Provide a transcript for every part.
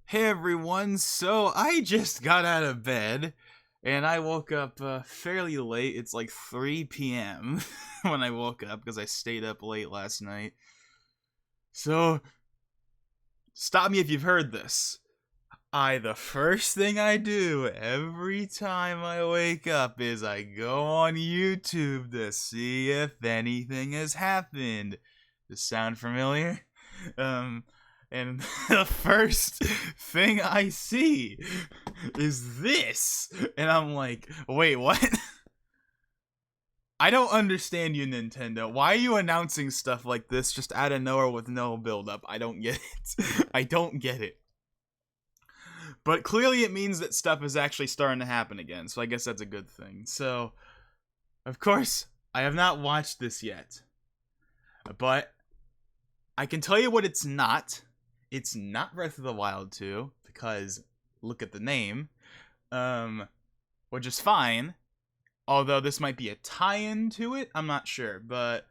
Hey everyone, so I just got out of bed and I woke up fairly late. It's like 3 p.m. when I woke up because I stayed up late last night. So, stop me if you've heard this. The first thing I do every time I wake up is I go on YouTube to see if anything has happened. Does sound familiar? And the first thing I see is this. And I'm like, wait, what? I don't understand you, Nintendo. Why are you announcing stuff like this just out of nowhere with no build-up? I don't get it. I don't get it. But clearly it means that stuff is actually starting to happen again, so I guess that's a good thing. So, of course, I have not watched this yet. But I can tell you what it's not. It's not Breath of the Wild 2, because look at the name, which is fine. Although this might be a tie-in to it, I'm not sure. But,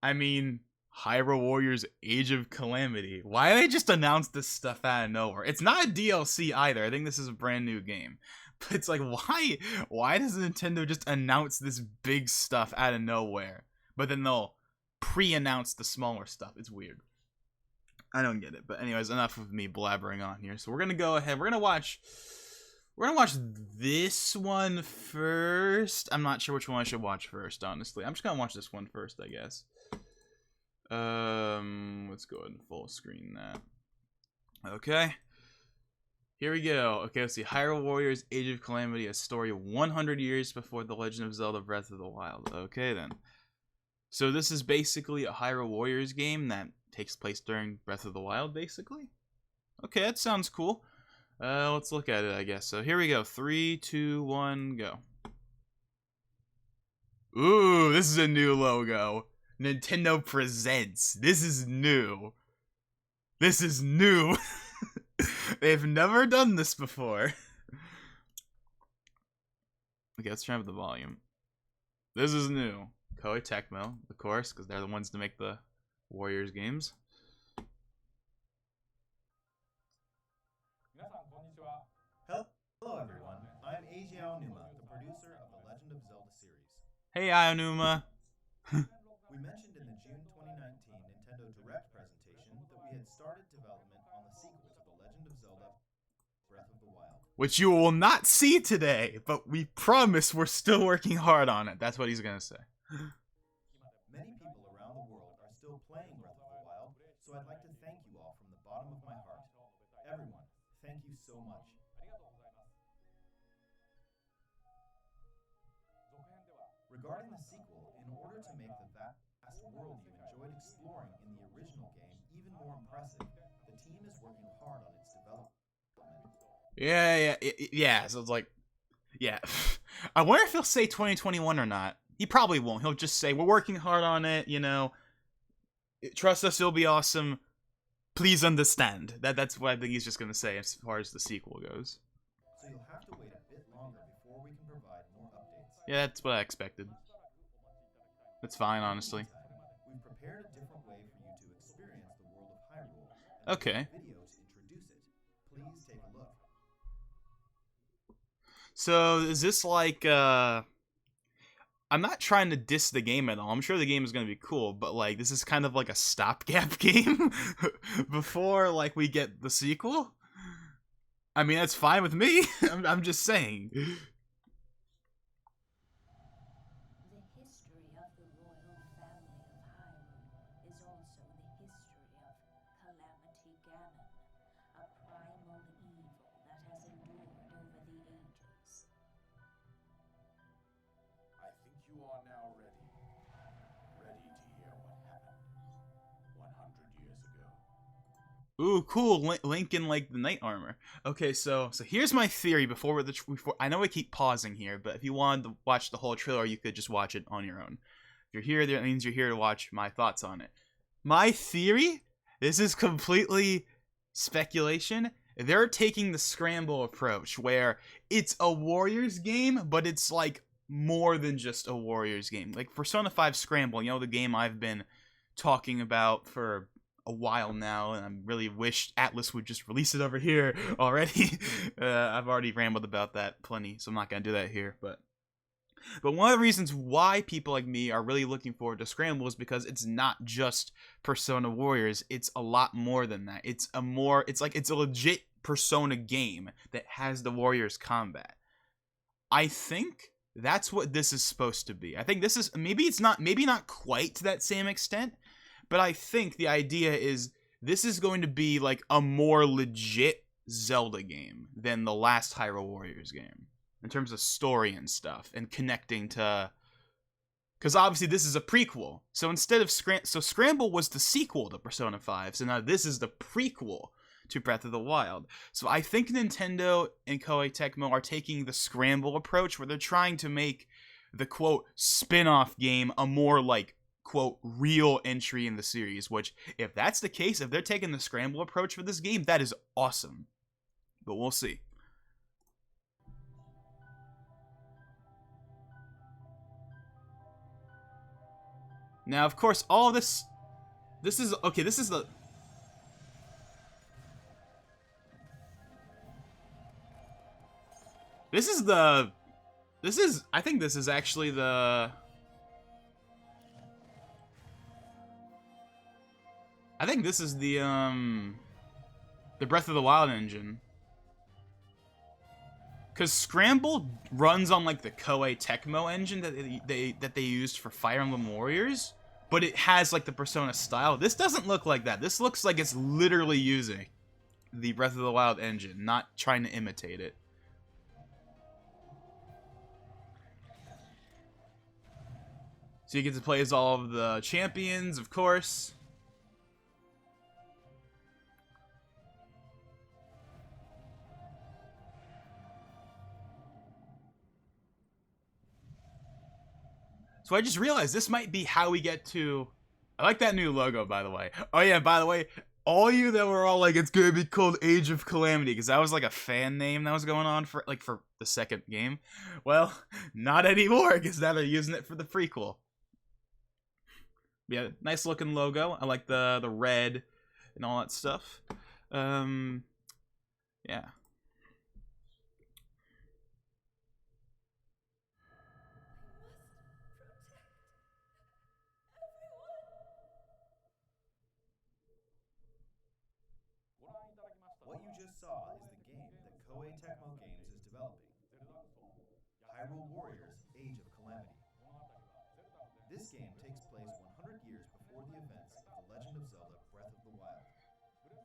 I mean, Hyrule Warriors Age of Calamity. Why did they just announce this stuff out of nowhere? It's not a DLC either. I think this is a brand new game. But it's like, why? Why does Nintendo just announce this big stuff out of nowhere? But then they'll pre-announce the smaller stuff. It's weird. I don't get it. But anyways, enough of me blabbering on here. So we're gonna go ahead. We're gonna watch this one first. I'm not sure which one I should watch first, honestly. I'm just gonna watch this one first, I guess. Let's go ahead and full screen that. Okay. Here we go. Okay, let's see. Hyrule Warriors Age of Calamity, a story 100 years before The Legend of Zelda Breath of the Wild. Okay, then. So this is basically a Hyrule Warriors game that takes place during Breath of the Wild, basically. Okay, that sounds cool. Let's look at it, I guess. So here we go. 3, 2, 1, go. Ooh, this is a new logo. Nintendo Presents. This is new. This is new. They've never done this before. Okay, let's try with the volume. This is new. Koei Tecmo, of course, because they're the ones to make the Warriors games. Hello everyone, I'm Eiji Aonuma, the producer of the Legend of Zelda series. Hey Aonuma. We mentioned in the June 2019 Nintendo Direct presentation that we had started development on the sequel to The Legend of Zelda Breath of the Wild. Which you will not see today, but we promise we're still working hard on it. That's what he's gonna say. Many people around the world are still playing Breath of the Wild, so I'd like to thank you all from the bottom of my heart. Everyone, thank you so much. Regarding the sequel, in order to make the vast world you enjoyed exploring in the original game even more impressive, the team is working hard on its development. Yeah. So it's like, yeah. I wonder if he'll say 2021 or not. He probably won't. He'll just say, we're working hard on it, you know. Trust us, it'll be awesome. Please understand. That's what I think he's just going to say as far as the sequel goes. So you'll have to wait a bit longer before we can provide more updates. Yeah, that's what I expected. That's fine, honestly. We've prepared a different way for you to experience the world of Hyrule. Okay. Video to introduce it. Please take a look. So, is this like, I'm not trying to diss the game at all. I'm sure the game is going to be cool, but, like, this is kind of like a stopgap game before, like, we get the sequel? I mean, that's fine with me. I'm just saying. The history of the royal family of Hyrule is also the history of Calamity Ganon, a primal evil that has endured over the ages. I think you are now ready. Ready to hear what happened 100 years ago. Ooh, cool. Link in, like, the knight armor. Okay, so here's my theory before I know I keep pausing here, but if you wanted to watch the whole trailer, you could just watch it on your own. If you're here, that means you're here to watch my thoughts on it. My theory, this is completely speculation, they're taking the Scramble approach, where it's a Warriors game, but it's, like, more than just a Warriors game. Like, Persona 5 Scramble, you know, the game I've been talking about for a while now, and I really wish Atlas would just release it over here already. I've already rambled about that plenty, so I'm not gonna do that here. But one of the reasons why people like me are really looking forward to Scramble is because it's not just Persona Warriors. It's a lot more than that. It's a legit Persona game that has the Warriors combat. I think that's what this is supposed to be. I think this is maybe not quite to that same extent, but I think the idea is this is going to be like a more legit Zelda game than the last Hyrule Warriors game in terms of story and stuff and connecting to, because obviously this is a prequel. So instead of Scramble was the sequel to Persona 5, so now this is the prequel to Breath of the Wild. So I think Nintendo and Koei Tecmo are taking the Scramble approach, where they're trying to make the quote spin-off game a more like quote real entry in the series, which if that's the case, if they're taking the Scramble approach for this game, that is awesome. But we'll see. Now, of course, all of this is okay, this is the I think this is actually the Breath of the Wild engine. Cause Scramble runs on like the Koei Tecmo engine that they used for Fire Emblem Warriors, but it has like the Persona style. This doesn't look like that. This looks like it's literally using the Breath of the Wild engine, not trying to imitate it. So you get to play as all of the champions, of course. So I just realized this might be how we get to... I like that new logo, by the way. Oh yeah, by the way, all you that were all like, it's gonna be called Age of Calamity, because that was like a fan name that was going on for the second game. Well, not anymore, because now they're using it for the prequel. Yeah, nice looking logo. I like the red and all that stuff. Yeah. What you just saw is the game that Koei Tecmo Games is developing. Hyrule Warriors: Age of Calamity. This game takes place 100 years before the events of The Legend of Zelda: Breath of the Wild.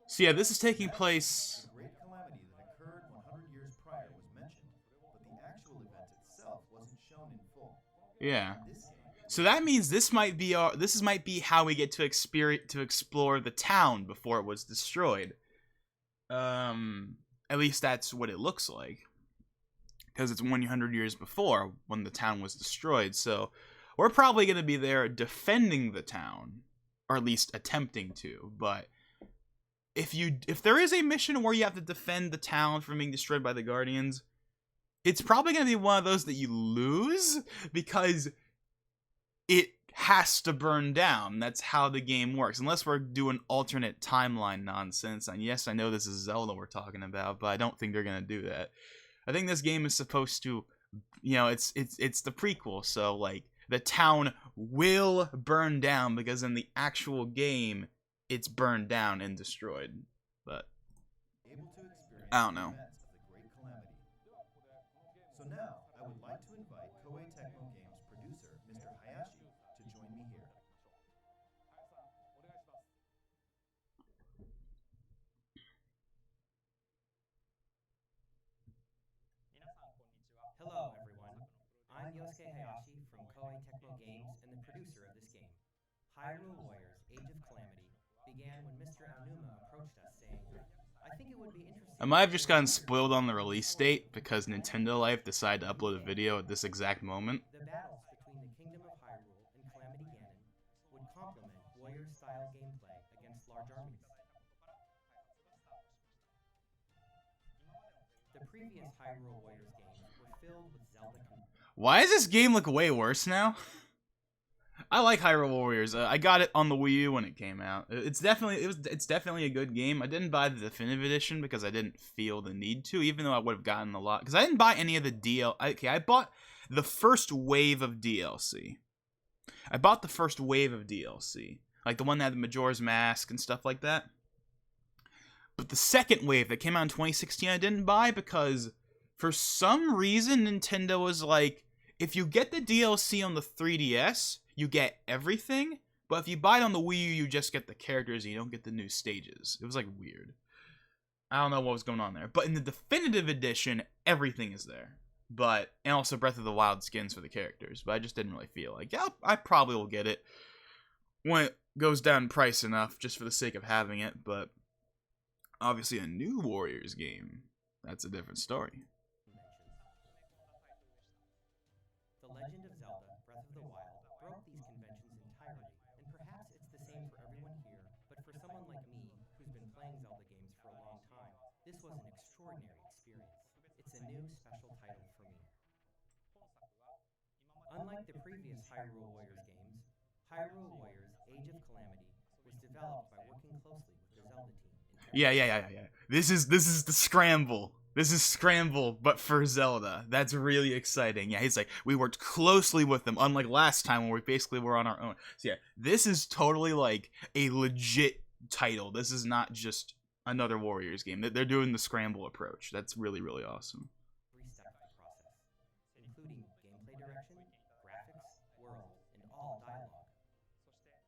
So yeah, this is taking place... The great calamity that occurred 100 years prior was mentioned, but the actual event itself wasn't shown in full. Yeah. So that means this might be how we get to explore the town before it was destroyed. At least that's what it looks like, because it's 100 years before when the town was destroyed. So we're probably going to be there defending the town, or at least attempting to. But if there is a mission where you have to defend the town from being destroyed by the Guardians, it's probably going to be one of those that you lose, because it has to burn down. That's how the game works, unless we're doing alternate timeline nonsense. And yes, I know this is Zelda we're talking about, but I don't think they're gonna do that. I think this game is supposed to, it's the prequel, so like the town will burn down, because in the actual game it's burned down and destroyed. But I don't know. So now I would like to invite Koei Tecmo Games producer Mr. Hayashi to join me here. Hello, everyone. I'm Yosuke Hayashi from Koei Tecmo Games and the producer of this game. Hyrule Warriors: Age of Calamity began when Mr. Aonuma approached us saying, I think it would be interesting... I might have just gotten spoiled on the release date, because Nintendo Life decided to upload a video at this exact moment. The battles between the Kingdom of Hyrule and Calamity Ganon would complement warrior-style gameplay against large armies. The previous Hyrule Warriors games were filled with Zelda... Why does this game look way worse now? I like Hyrule Warriors. I got it on the Wii U when it came out. It's definitely a good game. I didn't buy the definitive edition because I didn't feel the need to, even though I would have gotten a lot. Because I didn't buy any of the DLC. Okay, I bought the first wave of DLC. I bought the first wave of DLC, like the one that had the Majora's Mask and stuff like that. But the second wave that came out in 2016, I didn't buy because for some reason Nintendo was like, if you get the DLC on the 3DS, you get everything, but if you buy it on the Wii U, you just get the characters and you don't get the new stages. It was like weird. I don't know what was going on there. But in the definitive edition, everything is there. And also Breath of the Wild skins for the characters. But I just didn't really feel like, yeah, I probably will get it when it goes down in price enough, just for the sake of having it. But obviously a new Warriors game, that's a different story. The Legend of Zelda: Breath of the Wild broke these conventions entirely, and perhaps it's the same for everyone here, but for someone like me, who's been playing Zelda games for a long time, this was an extraordinary experience. It's a new, special title for me. Unlike the previous Hyrule Warriors games, Hyrule Warriors: Age of Calamity was developed by working closely with the Zelda team. Yeah. This is the Scramble. This is Scramble, but for Zelda. That's really exciting. Yeah, he's like, we worked closely with them, unlike last time where we basically were on our own. So yeah, this is totally like a legit title. This is not just another Warriors game. They're doing the Scramble approach. That's really, really awesome. Every step of the process, including gameplay direction, graphics, world, and all dialogue.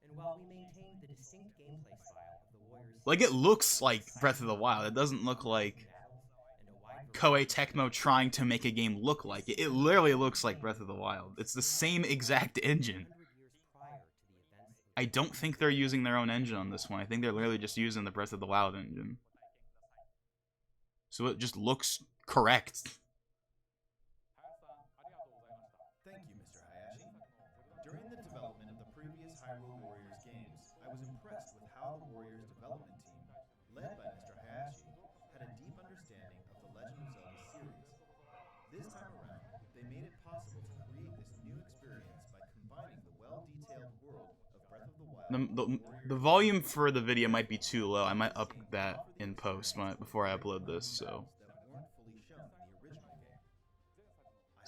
And while we maintained the distinct gameplay style of the Warriors, Like, it looks like Breath of the Wild. It doesn't look like Koei Tecmo trying to make a game look like it. It literally looks like Breath of the Wild. It's the same exact engine. I don't think they're using their own engine on this one. I think they're literally just using the Breath of the Wild engine. So it just looks correct. Thank you, Mr. Hayashi. During the development of the previous Hyrule Warriors games, I was impressed with how the Warriors development team, led by Mr. Hayashi, had a deep understanding of the Legend of Zelda series. This time around, they made it possible to create this new experience by combining the well-detailed world of Breath of the Wild. The volume for the video might be too low. I might up that in post before I upload this. So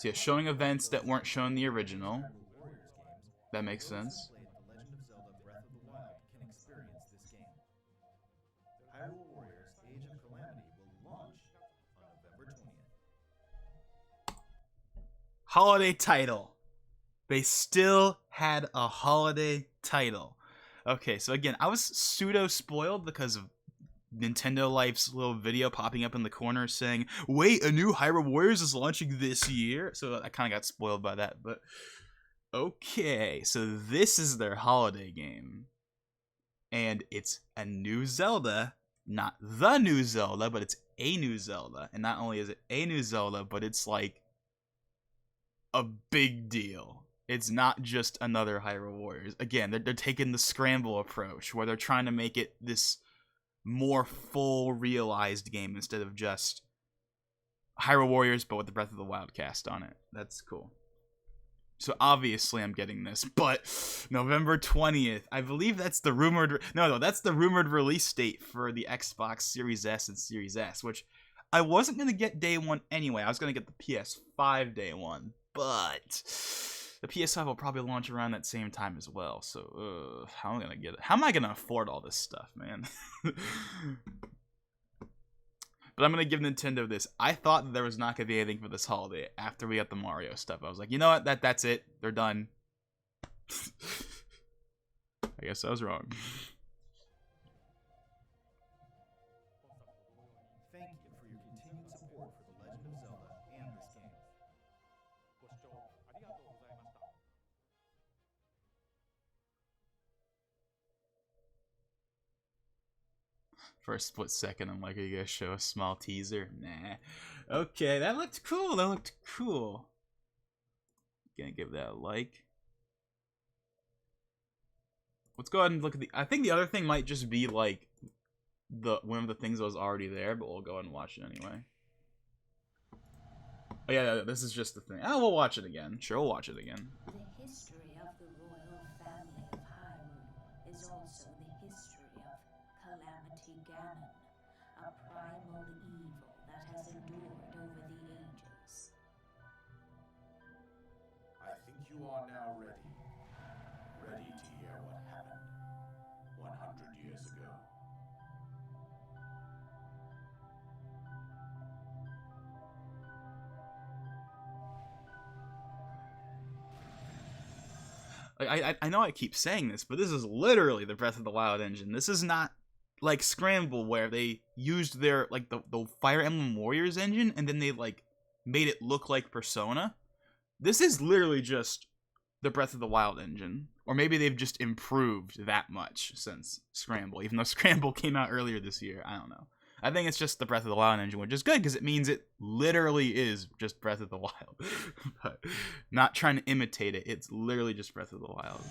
yeah, showing events that weren't shown in the original. That makes sense. The Legend of Zelda: Breath of the Wild can experience this game. Hyrule Warriors: Age of Calamity will launch on November 20th. Holiday title. They still had a holiday title. Okay, so again, I was pseudo spoiled because of Nintendo Life's little video popping up in the corner saying, wait, a new Hyrule Warriors is launching this year? So I kind of got spoiled by that, but okay, so this is their holiday game. And it's a new Zelda, not the new Zelda, but it's a new Zelda. And not only is it a new Zelda, but it's like a big deal. It's not just another Hyrule Warriors. Again, they're taking the Scramble approach, where they're trying to make it this more full, realized game instead of just Hyrule Warriors, but with the Breath of the Wild cast on it. That's cool. So obviously I'm getting this, but November 20th, I believe that's the rumored... No, that's the rumored release date for the Xbox Series S and Series S, which I wasn't going to get day one anyway. I was going to get the PS5 day one, but the PS5 will probably launch around that same time as well. So, how am I gonna get it? How am I gonna afford all this stuff, man? But I'm gonna give Nintendo this. I thought that there was not gonna be anything for this holiday after we got the Mario stuff. I was like, you know what? That's it. They're done. I guess I was wrong. Thank you for your continued support for The Legend of Zelda and this game. For a split second, I'm like, are you gonna show a small teaser? Nah. Okay, that looked cool. Gonna give that a like. Let's go ahead and look at the... I think the other thing might just be like one of the things that was already there, but we'll go ahead and watch it anyway. Oh yeah, this is just the thing. Oh, we'll watch it again. Sure, we'll watch it again. The history of the royal is also the history of Calamity Ganon, a primal evil that has endured over the ages. I think you are now ready. Ready to hear what happened 100 years ago. I know I keep saying this, but this is literally the Breath of the Wild engine. This is not like Scramble where they used their like the Fire Emblem Warriors engine and then they like made it look like Persona. This is literally just the Breath of the Wild engine. Or maybe they've just improved that much since Scramble, even though Scramble came out earlier this year. I don't know. I think it's just the Breath of the Wild engine, which is good because it means it literally is just Breath of the Wild. But not trying to imitate it, it's literally just Breath of the Wild.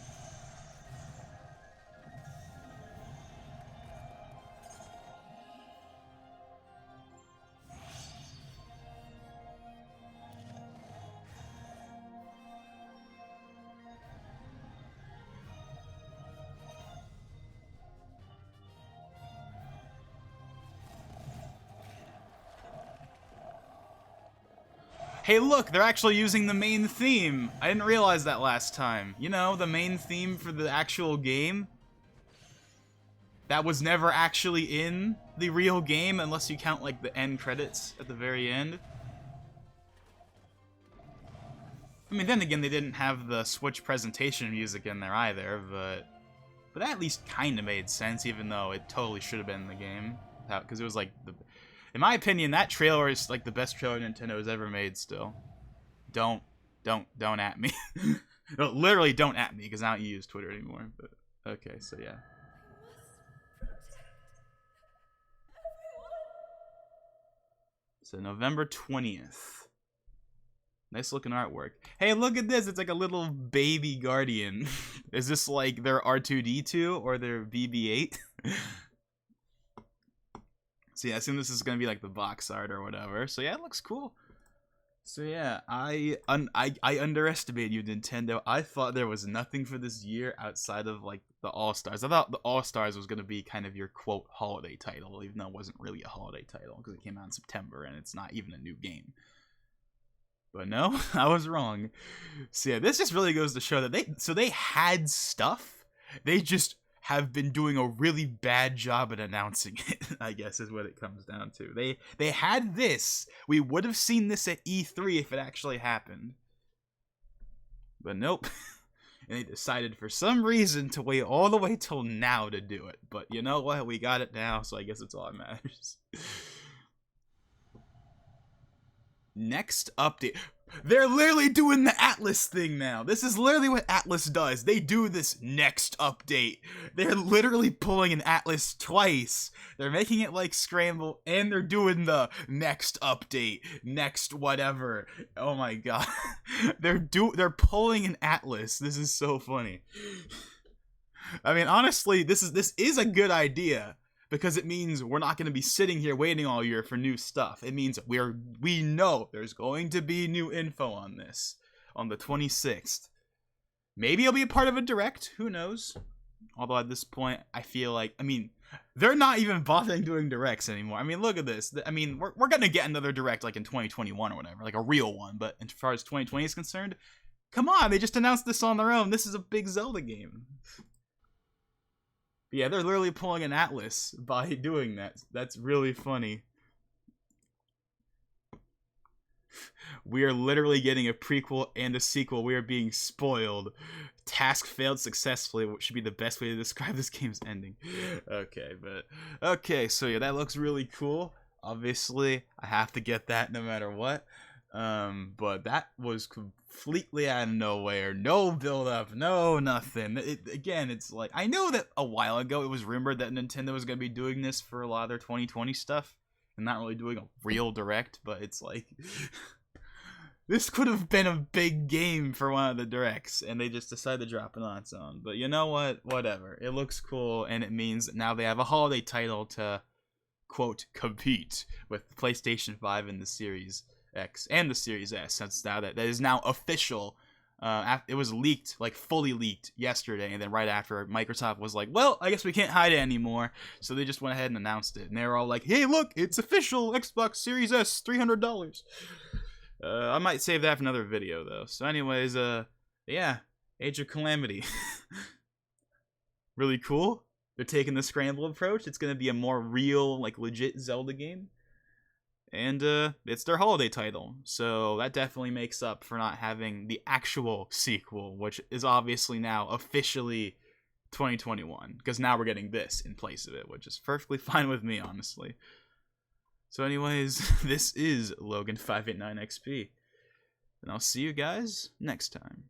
Hey look, they're actually using the main theme. I didn't realize that last time. You know, the main theme for the actual game. That was never actually in the real game unless you count like the end credits at the very end. I mean, then again, they didn't have the Switch presentation music in there either, but that at least kind of made sense, even though it totally should have been in the game. Because it was like in my opinion, that trailer is like the best trailer Nintendo has ever made still. Don't at me. No, literally don't at me, because I don't use Twitter anymore. But okay, so yeah. So November 20th. Nice looking artwork. Hey, look at this. It's like a little baby Guardian. Is this like their R2-D2 or their BB-8? So yeah, I assume this is gonna be like the box art or whatever. So yeah, it looks cool. So yeah, I underestimated you, Nintendo. I thought there was nothing for this year outside of like the All-Stars. I thought the All-Stars was gonna be kind of your quote holiday title, even though it wasn't really a holiday title because it came out in September and it's not even a new game. But no, I was wrong. So yeah, this just really goes to show that they had stuff. They just have been doing a really bad job at announcing it, I guess is what it comes down to. They had this. We would have seen this at E3 if it actually happened. But nope. And they decided for some reason to wait all the way till now to do it. But you know what? We got it now, so I guess it's all that matters. Next update. They're literally doing the Atlas thing now. This is literally what Atlas does. They do this next update. They're literally pulling an Atlas twice. They're making it like Scramble, and they're doing the next update, next whatever. Oh my god. They're pulling an Atlas. This is so funny. I mean, honestly, this is a good idea. Because it means we're not going to be sitting here waiting all year for new stuff. It means we know there's going to be new info on this on the 26th. Maybe it'll be a part of a direct. Who knows? Although at this point, I feel like, I mean, they're not even bothering doing directs anymore. I mean, look at this. I mean, we're going to get another direct like in 2021 or whatever, like a real one. But as far as 2020 is concerned, come on, they just announced this on their own. This is a big Zelda game. Yeah, they're literally pulling an Atlas by doing that. That's really funny. We are literally getting a prequel and a sequel. We are being spoiled. Task failed successfully, which should be the best way to describe this game's ending. Okay, so yeah, that looks really cool. Obviously, I have to get that no matter what. But that was completely out of nowhere. No build up, no nothing. Again, it's like, I know that a while ago it was rumored that Nintendo was going to be doing this for a lot of their 2020 stuff and not really doing a real direct, but it's like this could have been a big game for one of the directs and they just decided to drop it on its own. But you know what? Whatever. It looks cool and it means that now they have a holiday title to quote compete with PlayStation 5 and the Series X and the Series S, since now that is now official It was leaked, like fully leaked yesterday, and then right after, Microsoft was like, well, I guess we can't hide it anymore, so they just went ahead and announced it, and they were all like, hey, look, it's official, Xbox Series S, $300. I might save that for another video, though. So anyways, yeah, Age of Calamity. Really cool. They're taking the Scramble approach. It's going to be a more real, like, legit Zelda game. And it's their holiday title, so that definitely makes up for not having the actual sequel, which is obviously now officially 2021, because now we're getting this in place of it, which is perfectly fine with me, honestly. So anyways, this is Logan589XP, and I'll see you guys next time.